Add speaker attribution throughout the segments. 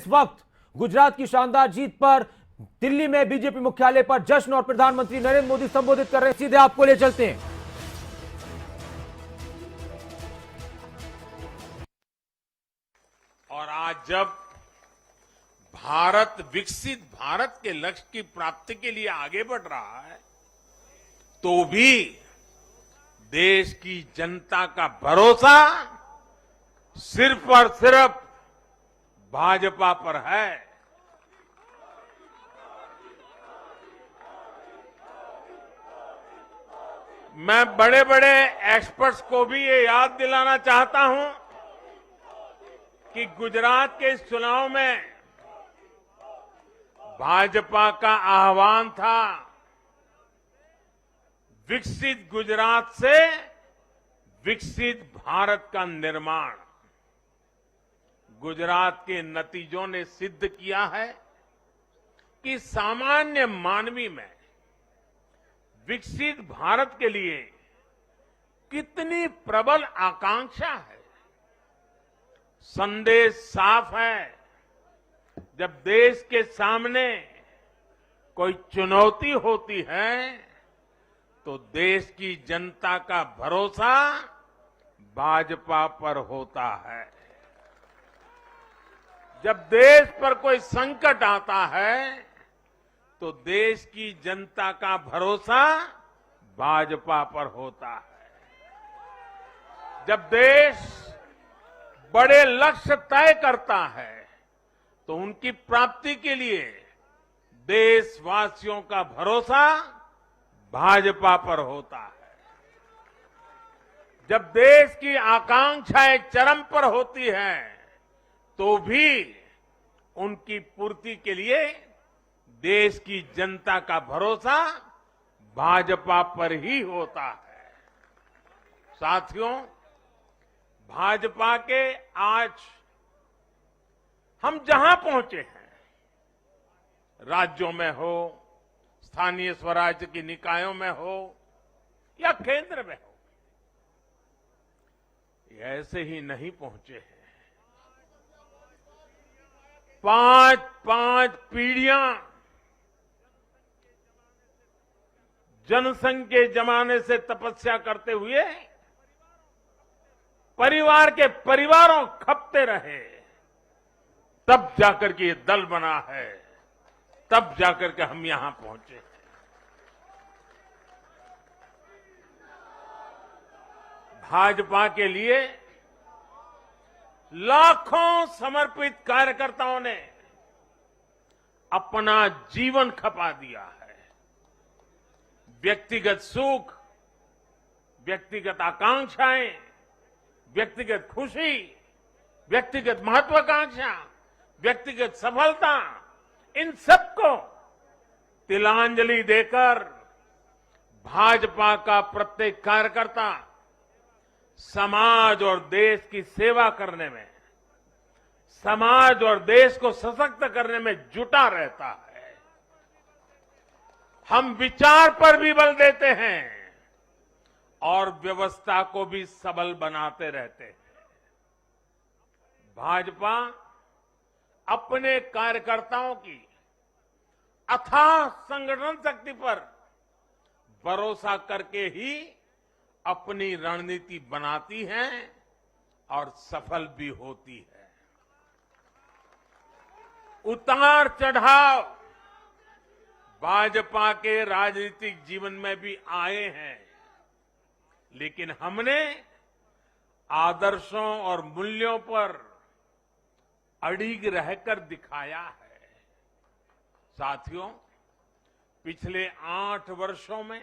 Speaker 1: इस वक्त गुजरात की शानदार जीत पर दिल्ली में बीजेपी मुख्यालय पर जश्न और प्रधानमंत्री नरेंद्र मोदी संबोधित कर रहे हैं। सीधे आपको ले चलते हैं।
Speaker 2: और आज जब भारत विकसित भारत के लक्ष्य की प्राप्ति के लिए आगे बढ़ रहा है, तो भी देश की जनता का भरोसा सिर्फ और सिर्फ भाजपा पर है। मैं बड़े बड़े एक्सपर्ट्स को भी ये याद दिलाना चाहता हूं कि गुजरात के इस चुनाव में भाजपा का आह्वान था, विकसित गुजरात से विकसित भारत का निर्माण। गुजरात के नतीजों ने सिद्ध किया है कि सामान्य मानवी में विकसित भारत के लिए कितनी प्रबल आकांक्षा है। संदेश साफ है, जब देश के सामने कोई चुनौती होती है तो देश की जनता का भरोसा भाजपा पर होता है। जब देश पर कोई संकट आता है तो देश की जनता का भरोसा भाजपा पर होता है। जब देश बड़े लक्ष्य तय करता है तो उनकी प्राप्ति के लिए देशवासियों का भरोसा भाजपा पर होता है। जब देश की आकांक्षाएं चरम पर होती हैं तो भी उनकी पूर्ति के लिए देश की जनता का भरोसा भाजपा पर ही होता है। साथियों, भाजपा के आज हम जहां पहुंचे हैं, राज्यों में हो, स्थानीय स्वराज्य की निकायों में हो या केंद्र में हो, ये ऐसे ही नहीं पहुंचे हैं। 5 पीढ़ियां जनसंघ के जमाने से तपस्या करते हुए परिवार के परिवारों खपते रहे, तब जाकर के ये दल बना है, तब जाकर के हम यहां पहुंचे हैं। भाजपा के लिए लाखों समर्पित कार्यकर्ताओं ने अपना जीवन खपा दिया है। व्यक्तिगत सुख, व्यक्तिगत आकांक्षाएं, व्यक्तिगत खुशी, व्यक्तिगत महत्वाकांक्षा, व्यक्तिगत सफलता, इन सबको तिलांजलि देकर भाजपा का प्रत्येक कार्यकर्ता समाज और देश की सेवा करने में, समाज और देश को सशक्त करने में जुटा रहता है। हम विचार पर भी बल देते हैं और व्यवस्था को भी सबल बनाते रहते हैं। भाजपा अपने कार्यकर्ताओं की अथाह संगठन शक्ति पर भरोसा करके ही अपनी रणनीति बनाती है और सफल भी होती है। उतार चढ़ाव भाजपा के राजनीतिक जीवन में भी आए हैं, लेकिन हमने आदर्शों और मूल्यों पर अड़िग रहकर दिखाया है। साथियों, पिछले 8 वर्षों में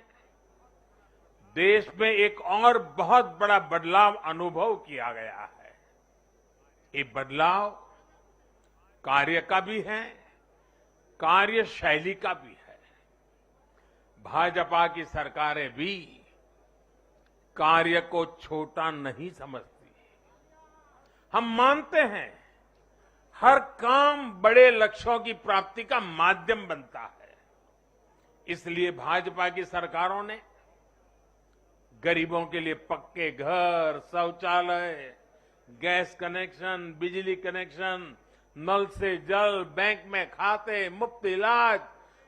Speaker 2: देश में एक और बहुत बड़ा बदलाव अनुभव किया गया है। ये बदलाव कार्य का भी है, कार्यशैली का भी है। भाजपा की सरकारें भी कार्य को छोटा नहीं समझती। हम मानते हैं हर काम बड़े लक्ष्यों की प्राप्ति का माध्यम बनता है। इसलिए भाजपा की सरकारों ने गरीबों के लिए पक्के घर, शौचालय, गैस कनेक्शन, बिजली कनेक्शन, नल से जल, बैंक में खाते, मुफ्त इलाज,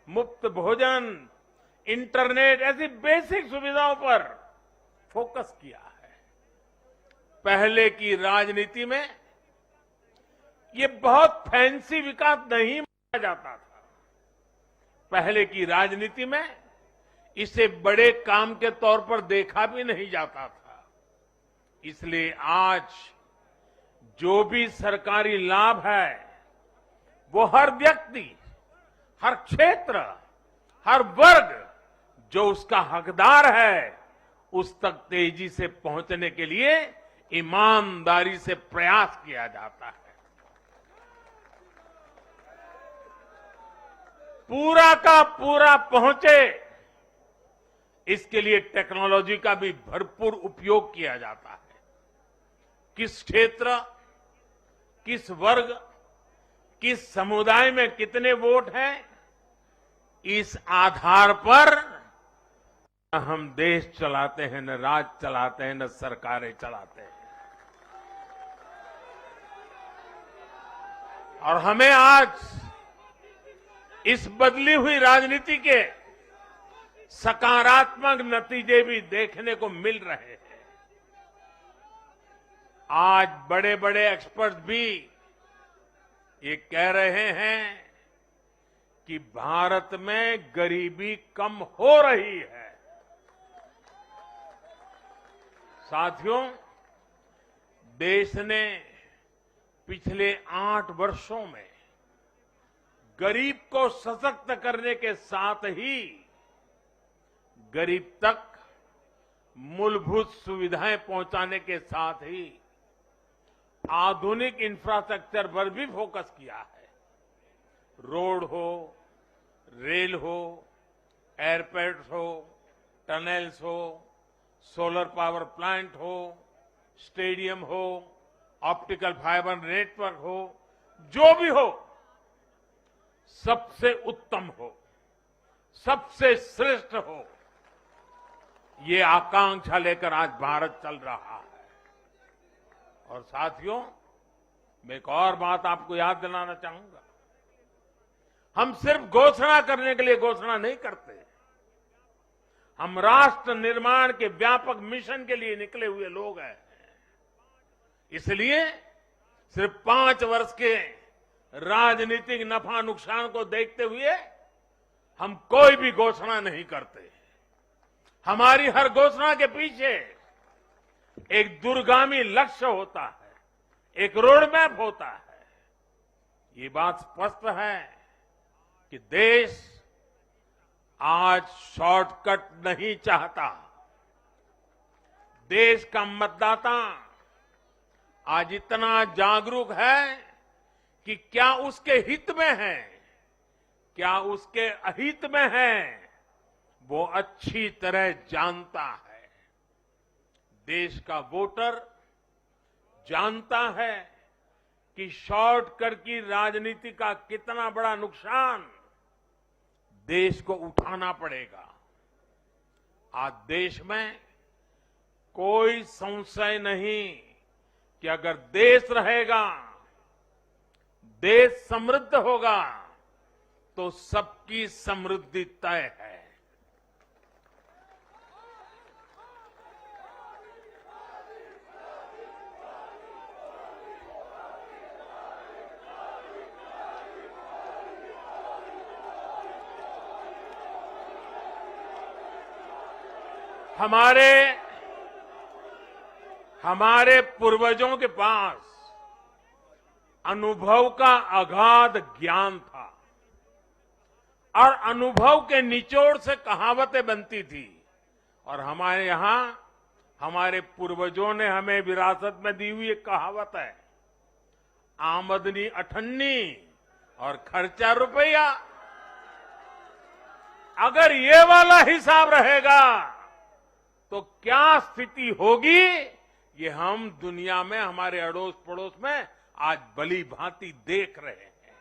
Speaker 2: मुफ्त भोजन, इंटरनेट, ऐसी बेसिक सुविधाओं पर फोकस किया है। पहले की राजनीति में ये बहुत फैंसी विकास नहीं माना जाता था। पहले की राजनीति में इसे बड़े काम के तौर पर देखा भी नहीं जाता था। इसलिए आज जो भी सरकारी लाभ है वो हर व्यक्ति, हर क्षेत्र, हर वर्ग जो उसका हकदार है उस तक तेजी से पहुंचने के लिए ईमानदारी से प्रयास किया जाता है। पूरा का पूरा पहुंचे, इसके लिए टेक्नोलॉजी का भी भरपूर उपयोग किया जाता है। किस क्षेत्र, किस वर्ग, किस समुदाय में कितने वोट हैं, इस आधार पर न हम देश चलाते हैं, न राज चलाते हैं, न सरकारें चलाते हैं। और हमें आज इस बदली हुई राजनीति के सकारात्मक नतीजे भी देखने को मिल रहे हैं। आज बड़े बड़े एक्सपर्ट भी ये कह रहे हैं कि भारत में गरीबी कम हो रही है। साथियों, देश ने पिछले 8 वर्षों में गरीब को सशक्त करने के साथ ही गरीब तक मूलभूत सुविधाएं पहुंचाने के साथ ही आधुनिक इंफ्रास्ट्रक्चर पर भी फोकस किया है। रोड हो, रेल हो, एयरपोर्ट हो, टनल्स हो, सोलर पावर प्लांट हो, स्टेडियम हो, ऑप्टिकल फाइबर नेटवर्क हो, जो भी हो सबसे उत्तम हो, सबसे श्रेष्ठ हो, ये आकांक्षा लेकर आज भारत चल रहा है। और साथियों, मैं एक और बात आपको याद दिलाना चाहूंगा। हम सिर्फ घोषणा करने के लिए घोषणा नहीं करते, हम राष्ट्र निर्माण के व्यापक मिशन के लिए निकले हुए लोग हैं। इसलिए सिर्फ 5 वर्ष के राजनीतिक नफा नुकसान को देखते हुए हम कोई भी घोषणा नहीं करते। हमारी हर घोषणा के पीछे एक दूरगामी लक्ष्य होता है, एक रोड मैप होता है। ये बात स्पष्ट है कि देश आज शॉर्टकट नहीं चाहता। देश का मतदाता आज इतना जागरूक है कि क्या उसके हित में है, क्या उसके अहित में है, वो अच्छी तरह जानता है। देश का वोटर जानता है कि शॉर्टकट की राजनीति का कितना बड़ा नुकसान देश को उठाना पड़ेगा। आज देश में कोई संशय नहीं कि अगर देश रहेगा, देश समृद्ध होगा, तो सबकी समृद्धि तय है। हमारे पूर्वजों के पास अनुभव का अगाध ज्ञान था और अनुभव के निचोड़ से कहावतें बनती थी। और हमारे यहां हमारे पूर्वजों ने हमें विरासत में दी हुई एक कहावत है, आमदनी अठन्नी और खर्चा रुपया। अगर ये वाला हिसाब रहेगा तो क्या स्थिति होगी, ये हम दुनिया में हमारे अड़ोस पड़ोस में आज भली भांति देख रहे हैं।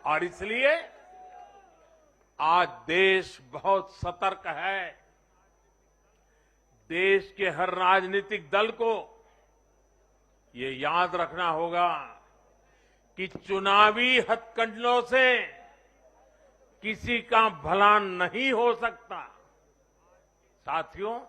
Speaker 2: और इसलिए आज देश बहुत सतर्क है। देश के हर राजनीतिक दल को ये याद रखना होगा कि चुनावी हथकंडों से किसी का भला नहीं हो सकता। साथियों,